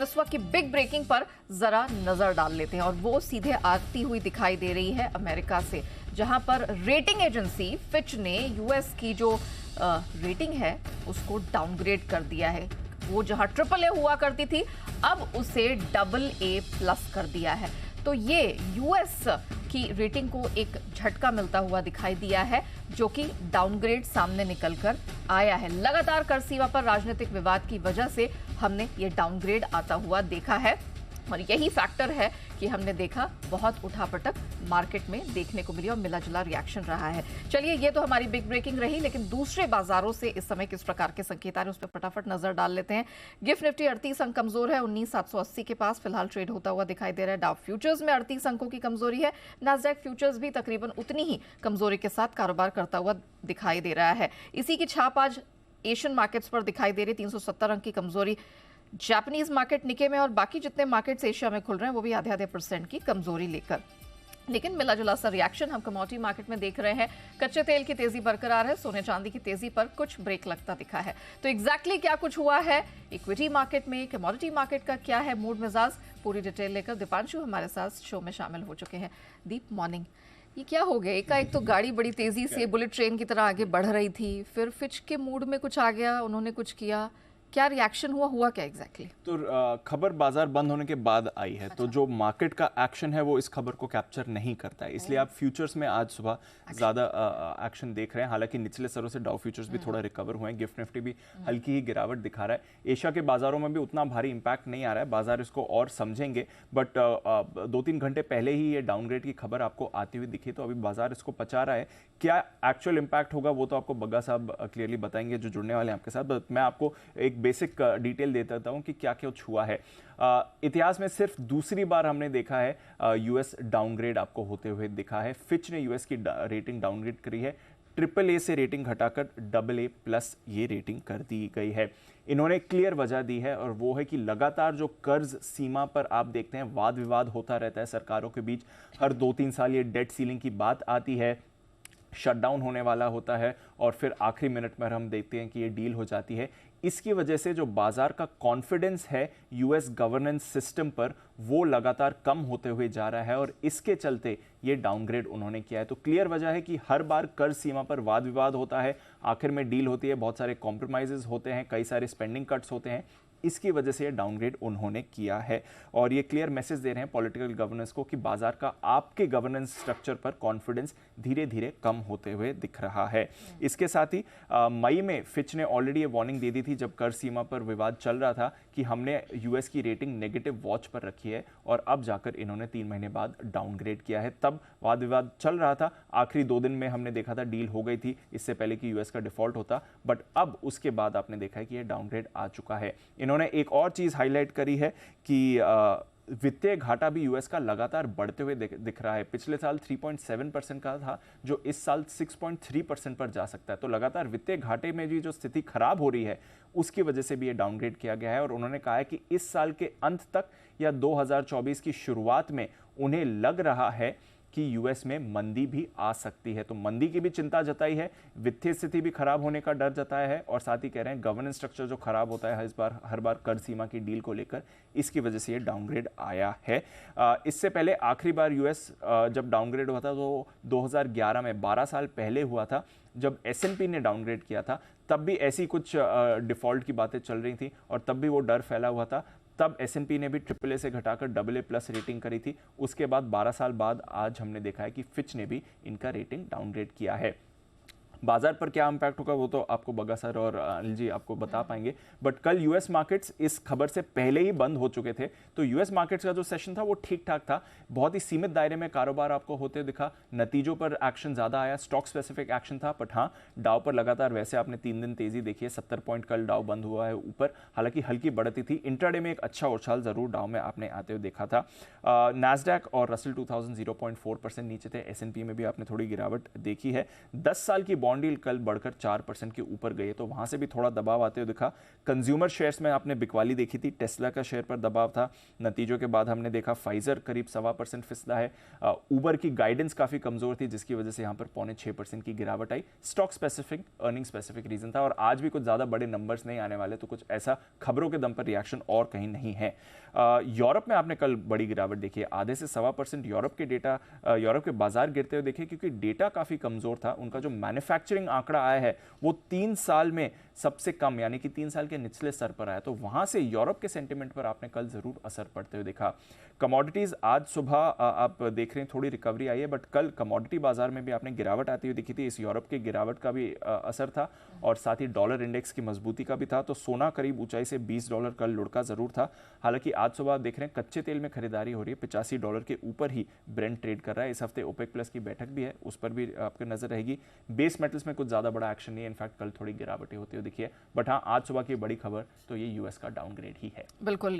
इस वक्त की बिग ब्रेकिंग पर जरा नजर डाल लेते हैं और वो सीधे आती हुई दिखाई दे रही है अमेरिका से, जहां पर रेटिंग एजेंसी फिच ने यूएस की जो रेटिंग है उसको डाउनग्रेड कर दिया है। वो जहां ट्रिपल ए हुआ करती थी अब उसे डबल ए प्लस कर दिया है। तो ये यूएस की रेटिंग को एक झटका मिलता हुआ दिखाई दिया है, जो कि डाउनग्रेड सामने निकलकर आया है। लगातार कर सीमा पर राजनीतिक विवाद की वजह से हमने ये डाउनग्रेड आता हुआ देखा है और यही फैक्टर है कि हमने देखा बहुत उठापटक मार्केट में देखने को मिली और मिला जुला रिएक्शन रहा है। चलिए, ये तो हमारी बिग ब्रेकिंग रही, लेकिन दूसरे बाजारों से इस समय किस प्रकार के संकेत आ रहे हैं उस पर फटाफट नजर डाल लेते हैं। गिफ्ट निफ्टी 38 अंक कमजोर है, 19,780 के पास फिलहाल ट्रेड होता हुआ दिखाई दे रहा है। डाउ फ्यूचर्स में 38 अंकों की कमजोरी है। नास्डैक फ्यूचर्स भी तकरीबन उतनी ही कमजोरी के साथ कारोबार करता हुआ दिखाई दे रहा है। इसी की छाप आज एशियन मार्केट्स पर दिखाई दे रही, 370 अंक की कमजोरी जापानीज मार्केट निके में, और बाकी जितने मार्केट्स एशिया में खुल रहे हैं वो भी आधे आधे % की कमजोरी लेकर। लेकिन मिला जुला सा रिएक्शन हम कमोडिटी मार्केट में देख रहे हैं। कच्चे तेल की तेजी बरकरार है, सोने चांदी की तेजी पर कुछ ब्रेक लगता दिखा है। तो एग्जैक्टली क्या कुछ हुआ है इक्विटी मार्केट में, कमोडिटी मार्केट का क्या है मूड मिजाज, पूरी डिटेल लेकर दीपांशु हमारे साथ शो में शामिल हो चुके हैं। दीप, मॉर्निंग। ये क्या हो गया, एकाएक तो गाड़ी बड़ी तेजी से बुलेट ट्रेन की तरह आगे बढ़ रही थी, फिर फिच के मूड में कुछ आ गया, उन्होंने कुछ किया, क्या रिएक्शन हुआ क्या एग्जैक्टली? तो खबर बाजार बंद होने के बाद आई है। तो जो मार्केट का एक्शन है वो इस खबर को कैप्चर नहीं करता है, इसलिए आप फ्यूचर्स में आज सुबह ज़्यादा एक्शन देख रहे हैं। हालांकि निचले स्तरों से डाउ फ्यूचर्स भी थोड़ा रिकवर हुए हैं, गिफ्ट निफ्टी भी हल्की ही गिरावट दिखा रहा है। एशिया के बाजारों में भी उतना भारी इंपैक्ट नहीं आ रहा है, बाजार इसको और समझेंगे। बट 2-3 घंटे पहले ही ये डाउनग्रेड की खबर आपको आती हुई दिखी, तो अभी बाजार इसको पचा रहा है। क्या एक्चुअल इंपैक्ट होगा वो तो आपको बग्गा साहब क्लियरली बताएंगे जो जुड़ने वाले हैं आपके साथ। बट मैं आपको एक बेसिक डिटेल देता हूं कि क्या क्या हुआ है। इतिहास में सिर्फ दूसरी बार हमने देखा है यूएस डाउनग्रेड आपको होते हुए दिखा है। फिच ने यूएस की रेटिंग डाउनग्रेड करी है, ट्रिपल ए से रेटिंग घटाकर डबल ए प्लस ये रेटिंग कर दी गई है। इन्होंने क्लियर वजह दी है और वो है कि लगातार जो कर्ज सीमा पर आप देखते हैं वाद विवाद होता रहता है सरकारों के बीच, हर 2-3 साल ये डेट सीलिंग की बात आती है, शटडाउन होने वाला होता है और फिर आखिरी मिनट में हम देखते हैं कि ये डील हो जाती है। इसकी वजह से जो बाजार का कॉन्फिडेंस है यूएस गवर्नेंस सिस्टम पर वो लगातार कम होते हुए जा रहा है और इसके चलते ये डाउनग्रेड उन्होंने किया है। तो क्लियर वजह है कि हर बार कर्ज सीमा पर वाद विवाद होता है, आखिर में डील होती है, बहुत सारे कॉम्प्रोमाइजेस होते हैं, कई सारे स्पेंडिंग कट्स होते हैं, इसकी वजह से ये डाउनग्रेड उन्होंने किया है। और ये क्लियर मैसेज दे रहे हैं पॉलिटिकल गवर्नेंस को कि बाजार का आपके गवर्नेंस स्ट्रक्चर पर कॉन्फिडेंस धीरे धीरे कम होते हुए दिख रहा है। इसके साथ ही मई में फिच ने ऑलरेडी ये वार्निंग दे दी थी जब कर सीमा पर विवाद चल रहा था कि हमने यूएस की रेटिंग नेगेटिव वॉच पर रखी है, और अब जाकर इन्होंने 3 महीने बाद डाउनग्रेड किया है। तब वाद विवाद चल रहा था, आखिरी 2 दिन में हमने देखा था डील हो गई थी, इससे पहले कि यूएस का डिफॉल्ट होता, बट अब उसके बाद आपने देखा है कि ये डाउनग्रेड आ चुका है। इन्होंने एक और चीज हाईलाइट करी है कि वित्तीय घाटा भी यूएस का लगातार बढ़ते हुए दिख रहा है। पिछले साल 3.7% का था, जो इस साल 6.3% पर जा सकता है। तो लगातार वित्तीय घाटे में भी जो स्थिति खराब हो रही है उसकी वजह से भी ये डाउनग्रेड किया गया है। और उन्होंने कहा है कि इस साल के अंत तक या 2024 की शुरुआत में उन्हें लग रहा है कि यूएस में मंदी भी आ सकती है। तो मंदी की भी चिंता जताई है, वित्तीय स्थिति भी खराब होने का डर जताया है, और साथ ही कह रहे हैं गवर्नेंस स्ट्रक्चर जो खराब होता है हर बार कर सीमा की डील को लेकर, इसकी वजह से ये डाउनग्रेड आया है। इससे पहले आखिरी बार यूएस जब डाउनग्रेड हुआ था तो 2011 में, 12 साल पहले हुआ था, जब S&P ने डाउनग्रेड किया था। तब भी ऐसी कुछ डिफॉल्ट की बातें चल रही थी और तब भी वो डर फैला हुआ था। तब S&P ने भी ट्रिपल ए से घटाकर डबल ए प्लस रेटिंग करी थी। उसके बाद 12 साल बाद आज हमने देखा है कि फिच ने भी इनका रेटिंग डाउनग्रेड किया है। बाजार पर क्या इंपैक्ट होगा वो तो आपको बग्गा सर और अनिल जी आपको बता पाएंगे। बट कल यूएस मार्केट्स इस खबर से पहले ही बंद हो चुके थे, तो यूएस मार्केट्स का जो सेशन था वो ठीक ठाक था, बहुत ही सीमित दायरे में कारोबार आपको होते दिखा। नतीजों पर एक्शन ज्यादा आया, स्टॉक स्पेसिफिक एक्शन था, बट हाँ डाउ पर लगातार वैसे आपने 3 दिन तेजी देखी है, 70 पॉइंट कल डाउ बंद हुआ है ऊपर, हालांकि हल्की बढ़ती थी। इंट्राडे में एक अच्छा उछाल जरूर डाउ में आपने आते हुए देखा था। नैस्डैक और रसल 2000 0.4% नीचे थे, S&P में भी आपने थोड़ी गिरावट देखी है। 10 साल की बॉन्ड यील्ड कल बढ़कर 4% के ऊपर गई, तो वहां से भी थोड़ा दबाव आते हुए दिखा। कंज्यूमर शेयर्स में आपने बिकवाली देखी थी, टेस्ला का शेयर पर दबाव था। नतीजों के बाद हमने देखा फाइजर करीब 1.25% फिसला है। उबर की गाइडेंस काफी कमजोर थी, जिसकी वजह से यहां पर 0.6% की गिरावट आई। Stock specific, earning specific reason था, और आज भी कुछ ज्यादा बड़े नंबर्स नहीं आने वाले, तो कुछ ऐसा खबरों के दम पर रिएक्शन और कहीं नहीं है। यूरोप में आपने कल बड़ी गिरावट देखी है, आधे से 1.25% यूरोप के डेटा, यूरोप के बाजार गिरते हुए देखे, क्योंकि डेटा काफी कमजोर था। उनका जो मैन्युफैक्चरिंग आंकड़ा आया है वो 3 साल में सबसे कम, यानी कि 3 साल के निचले स्तर पर आया, तो वहां से यूरोप के सेंटीमेंट पर आपने कल जरूर असर पड़ते हुए देखा। कमोडिटीज आज सुबह आप देख रहे हैं थोड़ी रिकवरी आई है, बट कल कमोडिटी बाजार में भी आपने गिरावट आती हुई दिखी थी। इस यूरोप के गिरावट का भी असर था, और साथ ही डॉलर इंडेक्स की मजबूती का भी था। तो सोना करीब ऊंचाई से $20 कल लुढ़का जरूर था। हालांकि आज सुबह आप देख रहे हैं कच्चे तेल में खरीदारी हो रही है, $85 के ऊपर ही ब्रेंट ट्रेड कर रहा है। इस हफ्ते ओपेक प्लस की बैठक भी है, उस पर भी आपकी नजर रहेगी। बेस मेटल्स में कुछ ज्यादा बड़ा एक्शन नहीं है, इनफैक्ट कल थोड़ी गिरावटें होती हुई दिखी है। बट हाँ, आज सुबह की बड़ी खबर तो ये यूएस का डाउनग्रेड ही है। बिल्कुल।